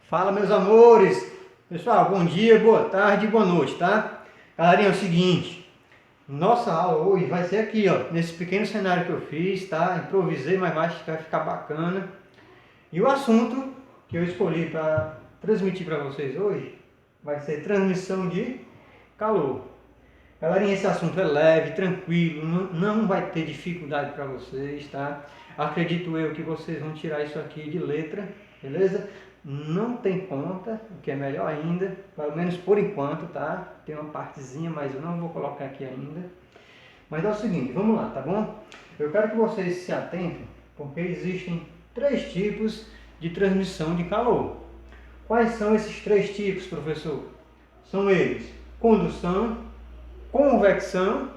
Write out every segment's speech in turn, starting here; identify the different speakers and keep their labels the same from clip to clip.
Speaker 1: Fala, meus amores! Pessoal, bom dia, boa tarde, boa noite, tá? Galerinha, é o seguinte, nossa aula hoje vai ser aqui, ó, nesse pequeno cenário que eu fiz, tá? Improvisei, mas vai ficar bacana. E o assunto que eu escolhi para transmitir para vocês hoje vai ser transmissão de calor. Galerinha, esse assunto é leve, tranquilo, não vai ter dificuldade para vocês, tá? Acredito eu que vocês vão tirar isso aqui de letra, beleza? Não tem conta, o que é melhor ainda, pelo menos por enquanto, tá? Tem uma partezinha, mas eu não vou colocar aqui ainda. Mas é o seguinte, vamos lá, tá bom? Eu quero que vocês se atentem, porque existem três tipos de transmissão de calor. Quais são esses três tipos, professor? São eles: condução, convecção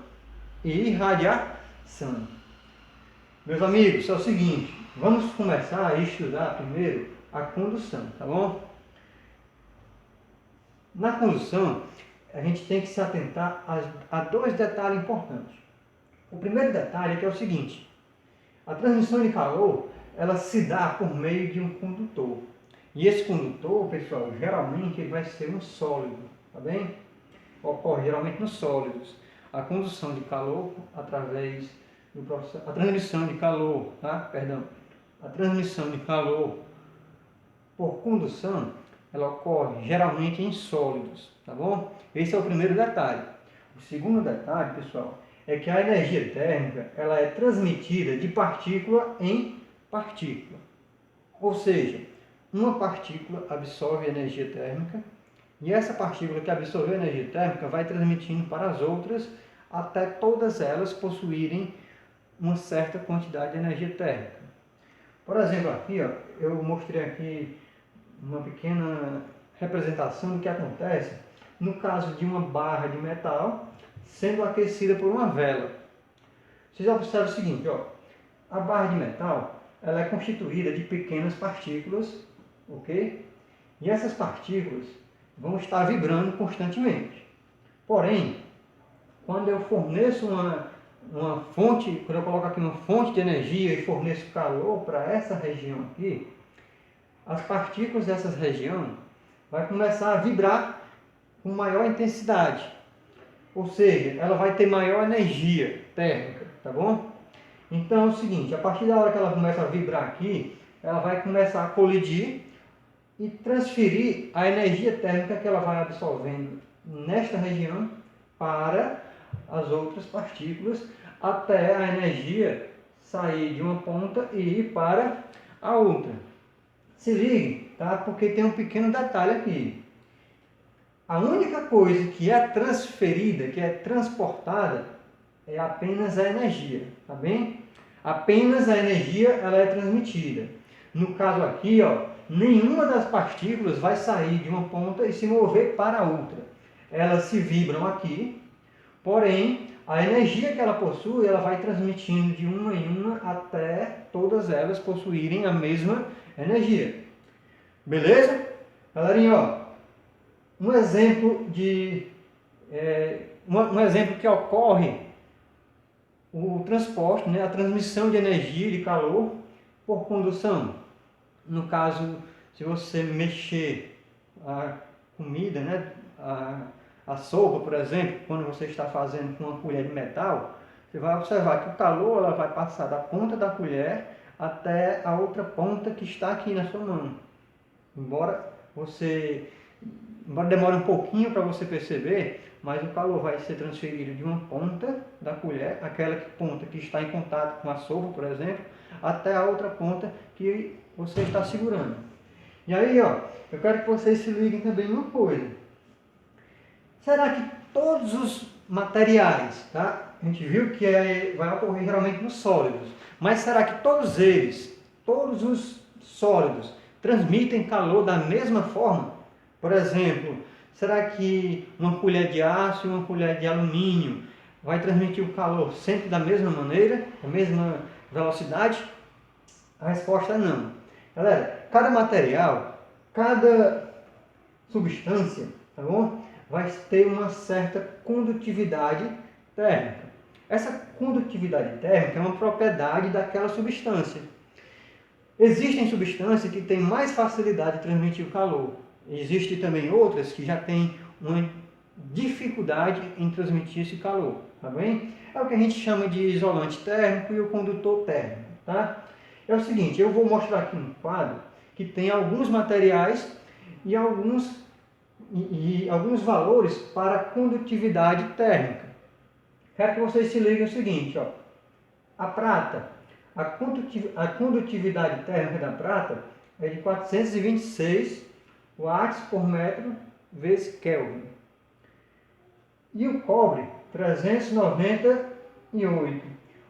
Speaker 1: e radiação. Meus amigos, é o seguinte, vamos começar a estudar primeiro a condução, tá bom? Na condução, a gente tem que se atentar a dois detalhes importantes. O primeiro detalhe é que é o seguinte: a transmissão de calor, ela se dá por meio de um condutor. E esse condutor, pessoal, geralmente ele vai ser um sólido, tá bem? Ocorre geralmente nos sólidos. A condução de calor através do processo, a transmissão de calor, tá? Perdão. A transmissão de calor por condução, ela ocorre geralmente em sólidos, tá bom? Esse é o primeiro detalhe. O segundo detalhe, pessoal, é que a energia térmica, ela é transmitida de partícula em partícula. Ou seja, uma partícula absorve energia térmica e essa partícula que absorveu energia térmica vai transmitindo para as outras até todas elas possuírem uma certa quantidade de energia térmica. Por exemplo, aqui, ó, eu mostrei aqui uma pequena representação do que acontece no caso de uma barra de metal sendo aquecida por uma vela. Vocês observam o seguinte, ó, a barra de metal ela é constituída de pequenas partículas, ok? E essas partículas vão estar vibrando constantemente. Porém, quando eu forneço uma fonte, quando eu coloco aqui uma fonte de energia e forneço calor para essa região aqui, as partículas dessa região vai começar a vibrar com maior intensidade. Ou seja, ela vai ter maior energia térmica, tá bom? Então é o seguinte, a partir da hora que ela começa a vibrar aqui, ela vai começar a colidir e transferir a energia térmica que ela vai absorvendo nesta região para as outras partículas, até a energia sair de uma ponta e ir para a outra. Se ligue, tá? Porque tem um pequeno detalhe aqui. A única coisa que é transferida, que é transportada, é apenas a energia, tá bem? Apenas a energia ela é transmitida. No caso aqui, ó, nenhuma das partículas vai sair de uma ponta e se mover para a outra. Elas se vibram aqui, porém, a energia que ela possui, ela vai transmitindo de uma em uma até todas elas possuírem a mesma energia. Beleza? Galerinha, ó, um exemplo que ocorre o transporte, né, a transmissão de energia de calor por condução. No caso, se você mexer a comida, né, a sopa, por exemplo, quando você está fazendo com uma colher de metal, você vai observar que o calor ela vai passar da ponta da colher até a outra ponta que está aqui na sua mão. Embora demore um pouquinho para você perceber, mas o calor vai ser transferido de uma ponta da colher, aquela ponta que está em contato com a sopa, por exemplo, até a outra ponta que você está segurando. E aí, ó, eu quero que vocês se liguem também em uma coisa. Será que todos os materiais, tá? A gente viu que vai ocorrer geralmente nos sólidos, mas será que todos eles, todos os sólidos, transmitem calor da mesma forma? Por exemplo, será que uma colher de aço e uma colher de alumínio vai transmitir o calor sempre da mesma maneira, da mesma velocidade? A resposta é não. Galera, cada material, cada substância, tá bom? Vai ter uma certa condutividade térmica. Essa condutividade térmica é uma propriedade daquela substância. Existem substâncias que têm mais facilidade de transmitir o calor. Existem também outras que já têm uma dificuldade em transmitir esse calor, tá bem? É o que a gente chama de isolante térmico e o condutor térmico, tá? É o seguinte, eu vou mostrar aqui um quadro que tem alguns materiais e alguns valores para condutividade térmica. Quero que vocês se liguem o seguinte, ó. A prata, a condutividade térmica da prata é de 426 watts por metro vezes Kelvin. E o cobre, 398.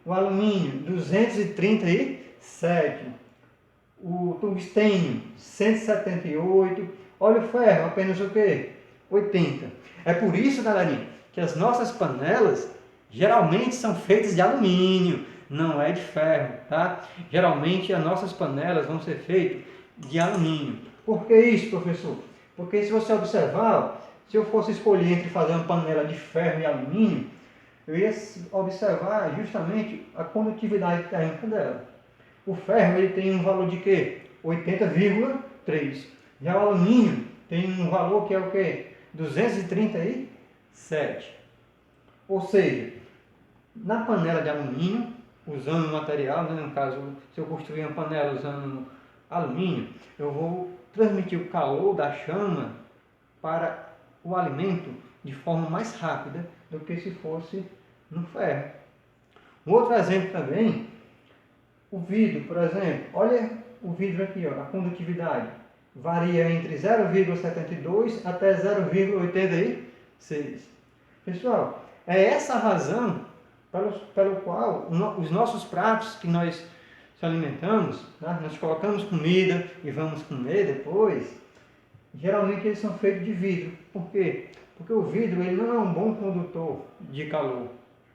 Speaker 1: O alumínio, 237. O tungstênio, 178. Olha o ferro, apenas o quê? 80. É por isso, galerinha, que as nossas panelas geralmente são feitas de alumínio, não é de ferro, tá? Geralmente as nossas panelas vão ser feitas de alumínio. Por que isso, professor? Porque se você observar, se eu fosse escolher entre fazer uma panela de ferro e alumínio, eu ia observar justamente a condutividade térmica dela. O ferro ele tem um valor de quê? 80,3. Já o alumínio tem um valor que é o quê? 237. Ou seja, na panela de alumínio, usando o material, né, no caso, se eu construir uma panela usando alumínio, eu vou transmitir o calor da chama para o alimento de forma mais rápida do que se fosse no ferro. Um outro exemplo também, o vidro, por exemplo. Olha o vidro aqui, ó, a condutividade varia entre 0,72 até 0,86. Pessoal, é essa a razão pelo qual os nossos pratos que nós se alimentamos, né, nós colocamos comida e vamos comer depois, geralmente eles são feitos de vidro. Por quê? Porque o vidro ele não é um bom condutor de calor,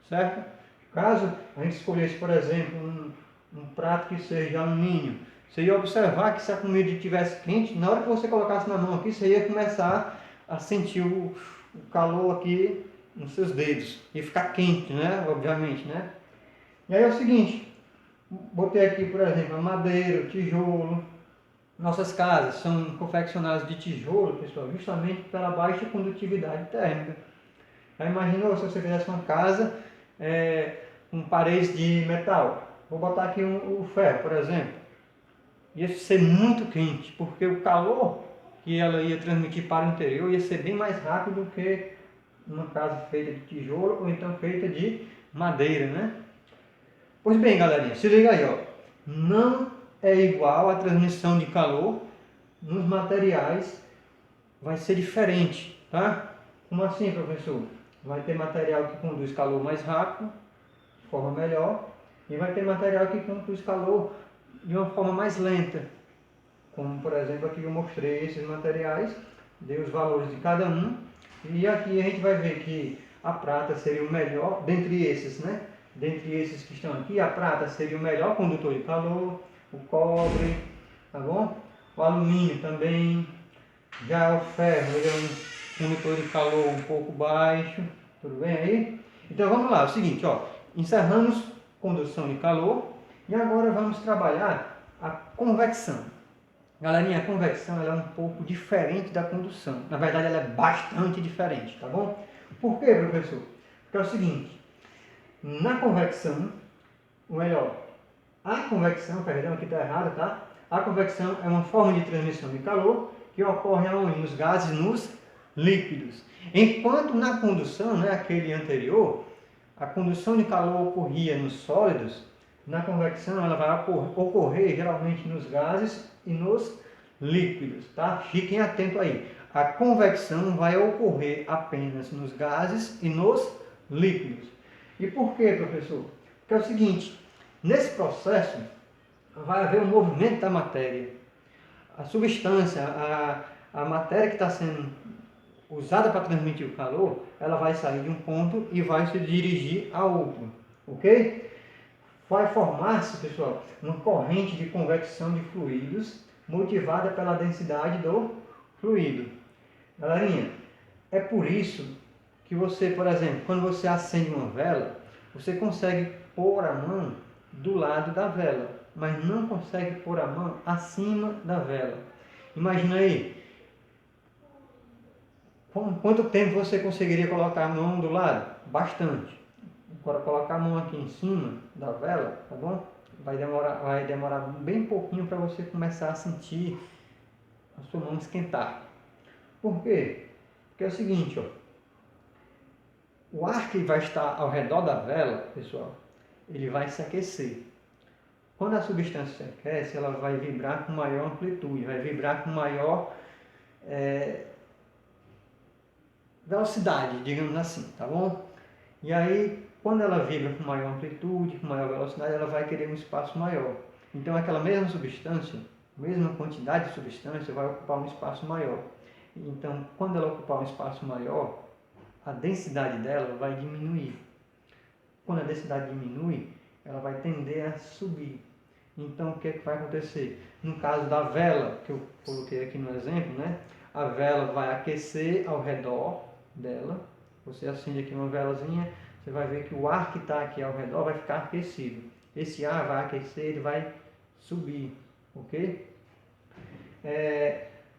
Speaker 1: certo? Caso a gente escolhesse, por exemplo, um prato que seja de alumínio, você ia observar que se a comida estivesse quente, na hora que você colocasse na mão aqui, você ia começar a sentir o calor aqui nos seus dedos. Ia ficar quente, né? Obviamente, né? E aí é o seguinte, botei aqui, por exemplo, a madeira, o tijolo. Nossas casas são confeccionadas de tijolo, pessoal, justamente pela baixa condutividade térmica. Já imaginou se você fizesse uma casa com paredes de metal? Vou botar aqui o ferro, por exemplo. Ia ser muito quente, porque o calor que ela ia transmitir para o interior ia ser bem mais rápido do que uma casa feita de tijolo ou então feita de madeira, né? Pois bem, galerinha, se liga aí, ó. Não é igual a transmissão de calor nos materiais, vai ser diferente, tá? Como assim, professor? Vai ter material que conduz calor mais rápido, de forma melhor, e vai ter material que conduz calor de uma forma mais lenta. Como, por exemplo, aqui eu mostrei esses materiais, dei os valores de cada um, e aqui a gente vai ver que a prata seria o melhor, dentre esses, né? Dentre esses que estão aqui, a prata seria o melhor condutor de calor, o cobre, tá bom? O alumínio também, já o ferro, ele é um condutor de calor um pouco baixo, tudo bem aí? Então vamos lá, é o seguinte, ó, encerramos condução de calor e agora vamos trabalhar a convecção. Galerinha, a convecção ela é um pouco diferente da condução, na verdade ela é bastante diferente, tá bom? Por quê, professor? Porque é o seguinte, na convecção, ou melhor, a convecção, perdão, aqui está errado, tá? A convecção é uma forma de transmissão de calor que ocorre aonde? Nos gases e nos líquidos. Enquanto na condução, né, aquele anterior, a condução de calor ocorria nos sólidos, na convecção ela vai ocorrer geralmente nos gases e nos líquidos, tá? Fiquem atentos aí. A convecção vai ocorrer apenas nos gases e nos líquidos. E por quê, professor? Porque é o seguinte, nesse processo vai haver um movimento da matéria. A substância, a matéria que está sendo usada para transmitir o calor, ela vai sair de um ponto e vai se dirigir a outro, ok? Vai formar-se, pessoal, uma corrente de convecção de fluidos motivada pela densidade do fluido. Galerinha, é por isso que você, por exemplo, quando você acende uma vela, você consegue pôr a mão do lado da vela. mas não consegue pôr a mão acima da vela. Imagina aí, quanto tempo você conseguiria colocar a mão do lado? Bastante. Agora colocar a mão aqui em cima da vela, tá bom? Vai demorar bem pouquinho para você começar a sentir a sua mão esquentar. Por quê? Porque é o seguinte, ó, o ar que vai estar ao redor da vela, pessoal, ele vai se aquecer. Quando a substância se aquece, ela vai vibrar com maior amplitude, vai vibrar com maior velocidade, digamos assim, tá bom? E aí, quando ela vibra com maior amplitude, com maior velocidade, ela vai querer um espaço maior. Então, aquela mesma substância, mesma quantidade de substância, vai ocupar um espaço maior. Então, quando ela ocupar um espaço maior, a densidade dela vai diminuir. Quando a densidade diminui, ela vai tender a subir. Então, o que é que vai acontecer? No caso da vela, que eu coloquei aqui no exemplo, né? A vela vai aquecer ao redor dela. Você acende aqui uma velazinha, você vai ver que o ar que está aqui ao redor vai ficar aquecido. Esse ar vai aquecer, ele vai subir, ok?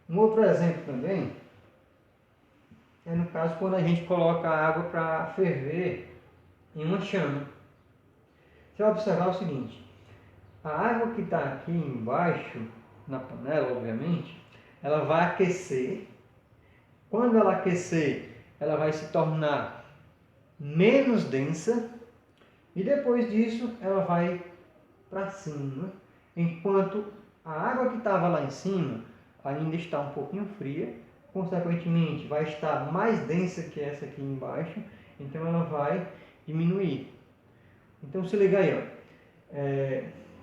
Speaker 1: Um outro exemplo também é no caso quando a gente coloca a água para ferver em uma chama. Você vai observar o seguinte, a água que está aqui embaixo, na panela, obviamente, ela vai aquecer. Quando ela aquecer, ela vai se tornar menos densa e depois disso ela vai para cima, enquanto a água que estava lá em cima ainda está um pouquinho fria, consequentemente vai estar mais densa que essa aqui embaixo, então ela vai diminuir. Então se liga aí, ó.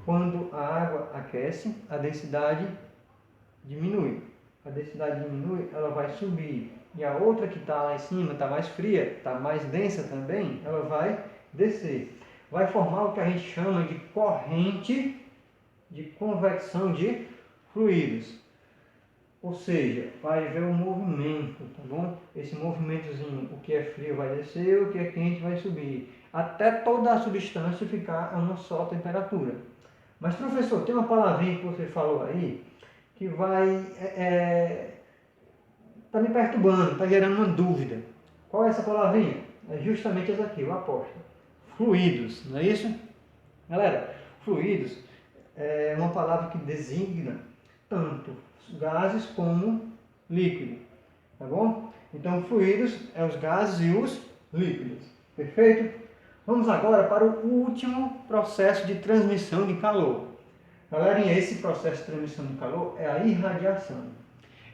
Speaker 1: Quando a água aquece, a densidade diminui. A densidade diminui, ela vai subir. E a outra que está lá em cima, está mais fria, está mais densa também, ela vai descer. Vai formar o que a gente chama de corrente de convecção de fluidos. Ou seja, vai haver um movimento, tá bom? Esse movimentozinho, o que é frio vai descer, o que é quente vai subir. Até toda a substância ficar a uma só temperatura. Mas, professor, tem uma palavrinha que você falou aí que vai tá me perturbando, está gerando uma dúvida. Qual é essa palavrinha? É justamente essa aqui, o apóstolo. Fluidos, não é isso? Galera, fluidos é uma palavra que designa tanto gases como líquido, tá bom? Então, fluidos é os gases e os líquidos, perfeito? Vamos agora para o último processo de transmissão de calor. Galerinha, esse processo de transmissão de calor é a irradiação.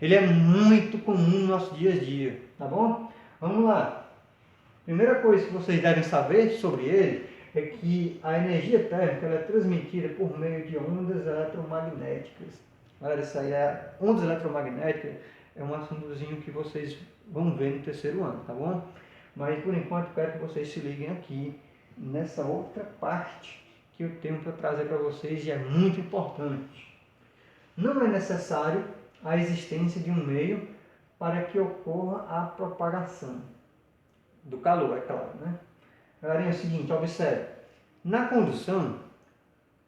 Speaker 1: Ele é muito comum no nosso dia a dia, tá bom? Vamos lá. Primeira coisa que vocês devem saber sobre ele é que a energia térmica ela é transmitida por meio de ondas eletromagnéticas. Galera, isso aí é ondas eletromagnéticas, é um assuntozinho que vocês vão ver no terceiro ano, tá bom? Mas por enquanto quero que vocês se liguem aqui nessa outra parte que eu tenho para trazer para vocês e é muito importante. Não é necessário a existência de um meio para que ocorra a propagação do calor, é claro, né? Galerinha, é o seguinte, observe. Na condução,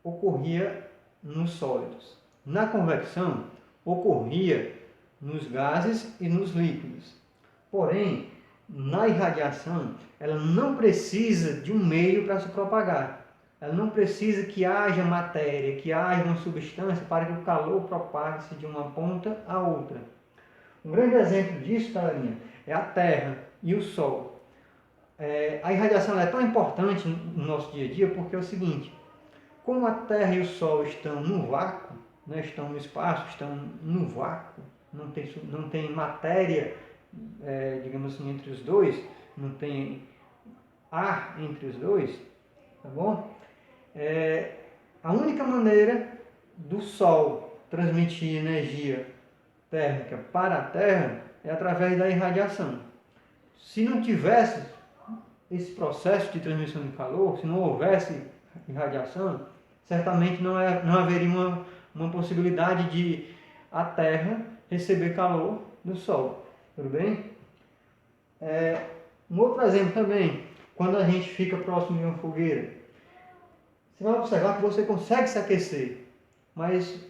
Speaker 1: ocorria nos sólidos. Na convecção, ocorria nos gases e nos líquidos. Porém, na irradiação, ela não precisa de um meio para se propagar. Ela não precisa que haja matéria, que haja uma substância para que o calor propague-se de uma ponta a outra. Um grande exemplo disso, galerinha, é a Terra e o Sol. A irradiação é tão importante no nosso dia a dia porque é o seguinte, como a Terra e o Sol estão no vácuo, né, estão no espaço, estão no vácuo, não tem matéria, digamos assim, entre os dois, não tem ar entre os dois, tá bom? A única maneira do Sol transmitir energia térmica para a Terra é através da irradiação. Se não tivesse esse processo de transmissão de calor, se não houvesse irradiação, certamente não haveria uma possibilidade de a Terra receber calor do Sol. Tudo bem? Um outro exemplo também, quando a gente fica próximo de uma fogueira, você vai observar que você consegue se aquecer, mas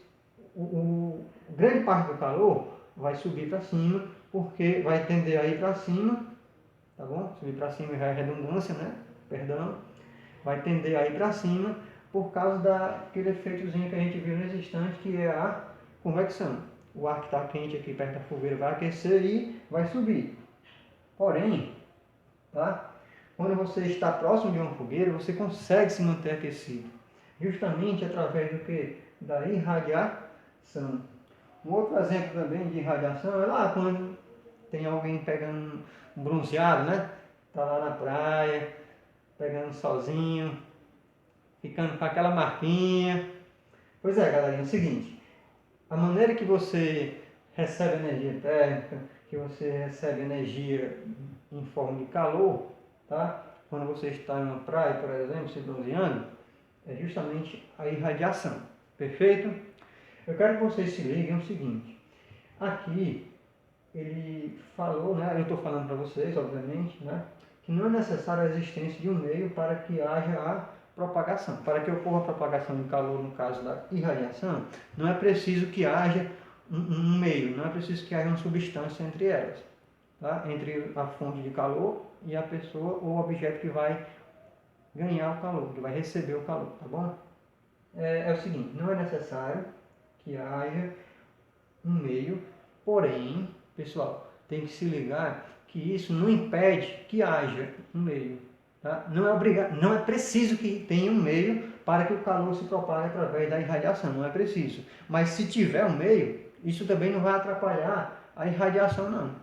Speaker 1: grande parte do calor vai subir para cima, porque vai tender a ir para cima, tá bom? Subir para cima já é redundância, né? Perdão. Vai tender a ir para cima por causa daquele efeitozinho que a gente viu nesse instante, que é a convecção. O ar que está quente aqui perto da fogueira vai aquecer e vai subir. Porém, tá? Quando você está próximo de uma fogueira, você consegue se manter aquecido, justamente através do que? Da irradiação. Um outro exemplo também de irradiação é lá quando tem alguém pegando um bronzeado, né? Tá lá na praia, pegando sozinho, ficando com aquela marquinha. Pois é, galerinha, é o seguinte, a maneira que você recebe energia térmica, que você recebe energia em forma de calor, tá? Quando você está em uma praia, por exemplo, se bronzeando, é justamente a irradiação, perfeito? Eu quero que vocês se liguem o seguinte, aqui ele falou, né, eu estou falando para vocês, obviamente, né, que não é necessária a existência de um meio para que haja a propagação. Para que ocorra a propagação de calor, no caso da irradiação, não é preciso que haja um meio, não é preciso que haja uma substância entre elas, tá? Entre a fonte de calor e a pessoa ou o objeto que vai ganhar o calor, que vai receber o calor, tá bom? É o seguinte, não é necessário que haja um meio, porém, pessoal, tem que se ligar que isso não impede que haja um meio. Tá? Não é preciso que tenha um meio para que o calor se propague através da irradiação, não é preciso. Mas se tiver um meio, isso também não vai atrapalhar a irradiação, não.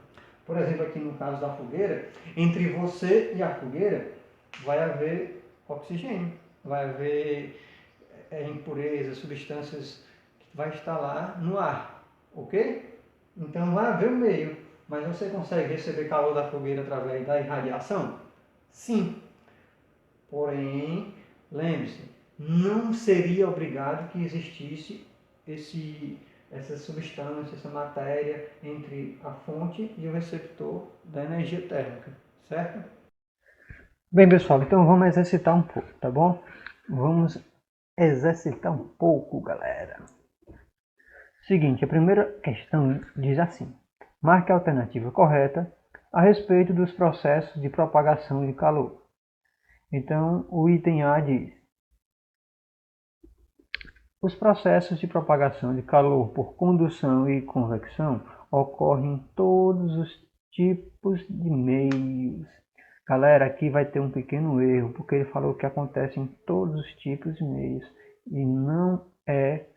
Speaker 1: Por exemplo, aqui no caso da fogueira, entre você e a fogueira vai haver oxigênio, vai haver impurezas, substâncias que vai estar lá no ar, ok? Então vai haver um meio, mas você consegue receber calor da fogueira através da irradiação? Sim. Porém, lembre-se, não seria obrigado que existisse essa substância, essa matéria entre a fonte e o receptor da energia térmica, certo? Bem, pessoal, então vamos exercitar um pouco, tá bom? Vamos exercitar um pouco, galera. Seguinte, a primeira questão diz assim: marque a alternativa correta a respeito dos processos de propagação de calor. Então, o item A diz: os processos de propagação de calor por condução e convecção ocorrem em todos os tipos de meios. Galera, aqui vai ter um pequeno erro, porque ele falou que acontece em todos os tipos de meios e não é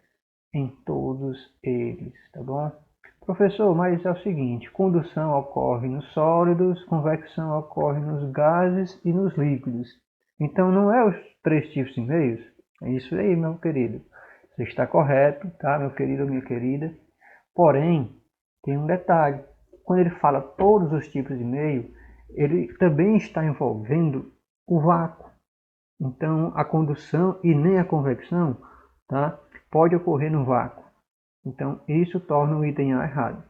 Speaker 1: em todos eles, tá bom? Professor, mas é o seguinte, condução ocorre nos sólidos, convecção ocorre nos gases e nos líquidos. Então não é os três tipos de meios? É isso aí, meu querido. Você está correto, tá, meu querido ou minha querida? Porém, tem um detalhe. Quando ele fala todos os tipos de meio, ele também está envolvendo o vácuo. Então, a condução e nem a convecção, tá, pode ocorrer no vácuo. Então, isso torna o item A errado.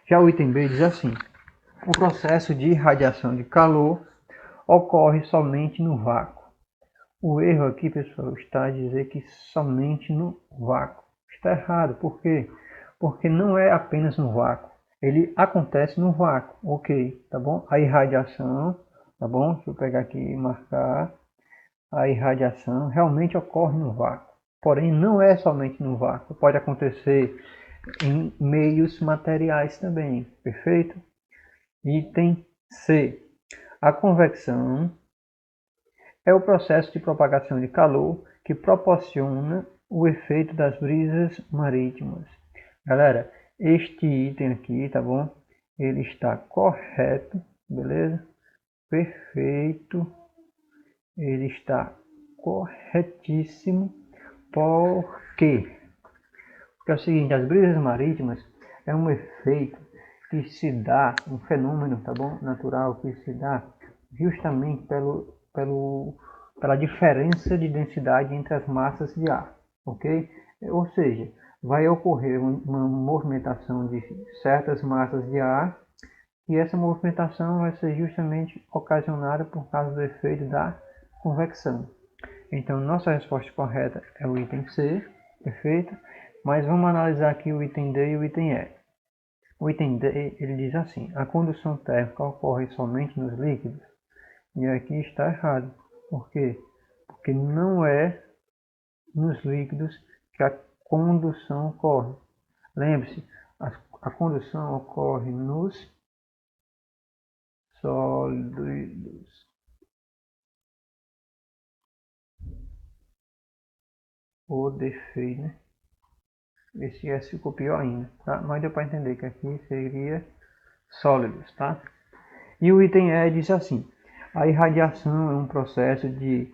Speaker 1: Já o item B diz assim: o processo de irradiação de calor ocorre somente no vácuo. O erro aqui, pessoal, está a dizer que somente no vácuo. Está errado. Por quê? Porque não é apenas no vácuo. Ele acontece no vácuo, ok, tá bom? A irradiação, tá bom? Deixa eu pegar aqui e marcar. A irradiação realmente ocorre no vácuo. Porém, não é somente no vácuo. Pode acontecer em meios materiais também, perfeito? Item C. A convecção é o processo de propagação de calor que proporciona o efeito das brisas marítimas. Galera, este item aqui, tá bom? Ele está correto, beleza? Perfeito. Ele está corretíssimo. Por quê? Porque é o seguinte, as brisas marítimas é um efeito que se dá, um fenômeno, tá bom? Natural, que se dá justamente pela diferença de densidade entre as massas de ar, ok? Ou seja, vai ocorrer uma movimentação de certas massas de ar e essa movimentação vai ser justamente ocasionada por causa do efeito da convecção. Então, nossa resposta correta é o item C, perfeito? Mas vamos analisar aqui o item D e o item E. O item D, ele diz assim: a condução térmica ocorre somente nos líquidos. E aqui está errado. Por quê? Porque não é nos líquidos que a condução ocorre. Lembre-se, a condução ocorre nos sólidos. O defeito, né? Esse S ficou pior ainda, tá? Mas deu para entender que aqui seria sólidos, tá? E o item E diz assim: a irradiação é um processo de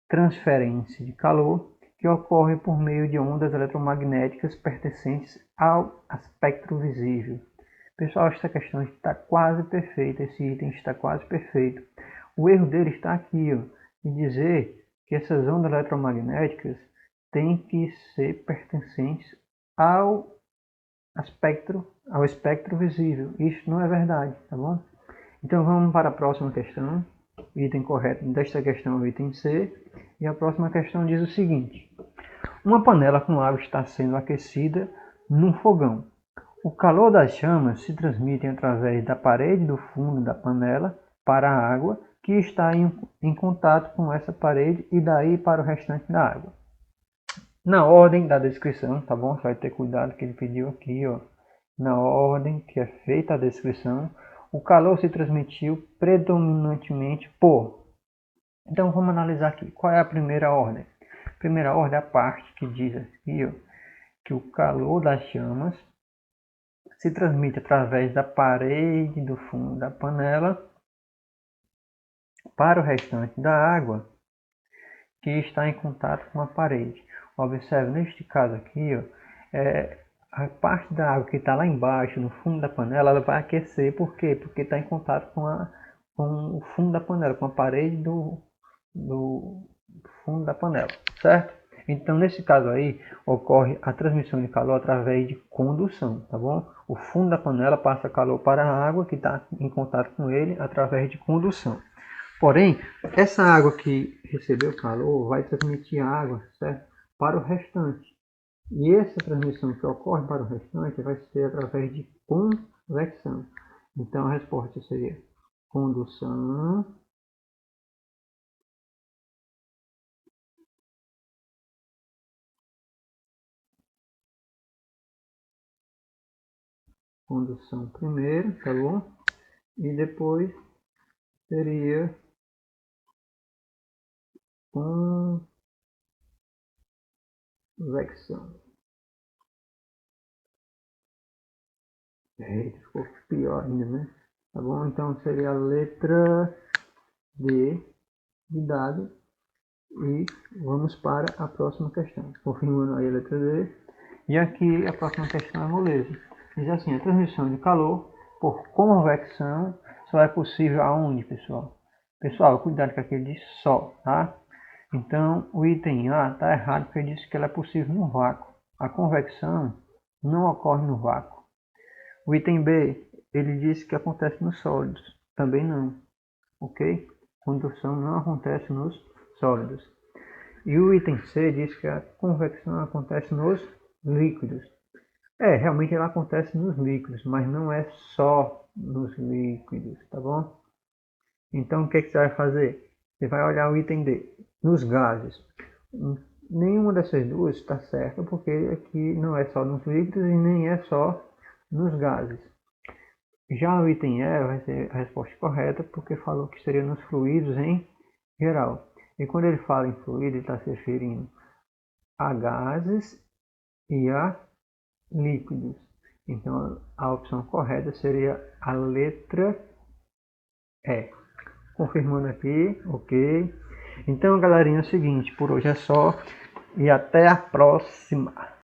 Speaker 1: transferência de calor que ocorre por meio de ondas eletromagnéticas pertencentes ao espectro visível. Pessoal, esta questão está quase perfeita, esse item está quase perfeito. O erro dele está aqui, ó, em dizer que essas ondas eletromagnéticas têm que ser pertencentes ao espectro visível. Isso não é verdade, tá bom? Então vamos para a próxima questão. O item correto desta questão é o item C. E a próxima questão diz o seguinte: uma panela com água está sendo aquecida num fogão. O calor das chamas se transmite através da parede do fundo da panela para a água, que está em contato com essa parede, e daí para o restante da água. Na ordem da descrição, tá bom? Você vai ter cuidado que ele pediu aqui, ó. Na ordem que é feita a descrição, o calor se transmitiu predominantemente por... Então vamos analisar aqui. Qual é a primeira ordem? A primeira ordem é a parte que diz aqui, ó, que o calor das chamas se transmite através da parede do fundo da panela para o restante da água que está em contato com a parede. Observe, neste caso aqui, ó, a parte da água que está lá embaixo, no fundo da panela, ela vai aquecer. Por quê? Porque está em contato com o fundo da panela, com a parede do fundo da panela, certo? Então, nesse caso aí, ocorre a transmissão de calor através de condução, tá bom? O fundo da panela passa calor para a água que está em contato com ele através de condução. Porém, essa água que recebeu calor vai transmitir água, certo? Para o restante. E essa transmissão que ocorre para o restante vai ser através de convecção. Então, a resposta seria condução, condução primeiro, tá bom? E depois seria convecção. Ficou pior ainda, né? Tá bom? Então seria a letra D de dado. E vamos para a próxima questão. Confirmando aí a letra D. E aqui a próxima questão é moleza. Diz assim: a transmissão de calor por convecção só é possível aonde, pessoal? Pessoal, cuidado com aquele diz só, tá? Então, o item A está errado porque ele disse que ela é possível no vácuo. A convecção não ocorre no vácuo. O item B, ele disse que acontece nos sólidos. Também não, ok? Condução não acontece nos sólidos. E o item C diz que a convecção acontece nos líquidos. Realmente ela acontece nos líquidos, mas não é só nos líquidos, tá bom? Então o que você vai fazer? Você vai olhar o item D, nos gases. Nenhuma dessas duas está certa, porque aqui não é só nos líquidos e nem é só nos gases. Já o item E vai ser a resposta correta, porque falou que seria nos fluidos em geral. E quando ele fala em fluido, ele está se referindo a gases e a líquidos. Então a opção correta seria a letra E. Confirmando aqui, ok. Então, galerinha, é o seguinte, por hoje é só e até a próxima.